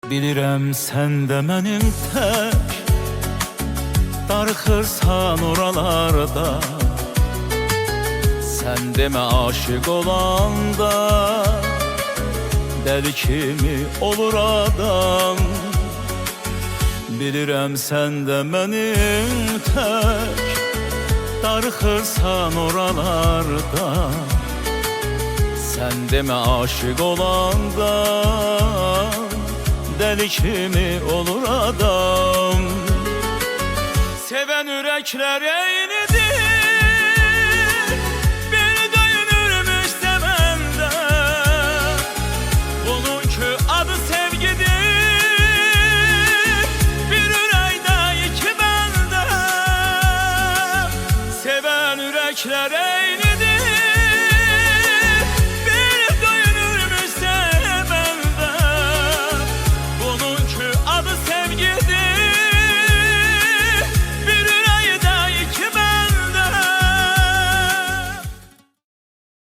Bilirəm sən də mənim tək darıxırsan oralarda. Sən demə aşık olanda dəli kimi olur adam. Bilirəm sən də mənim tək darıxırsan oralarda. Sən demə aşık olanda dəli kimi olur adam. Seven ürəklər eyni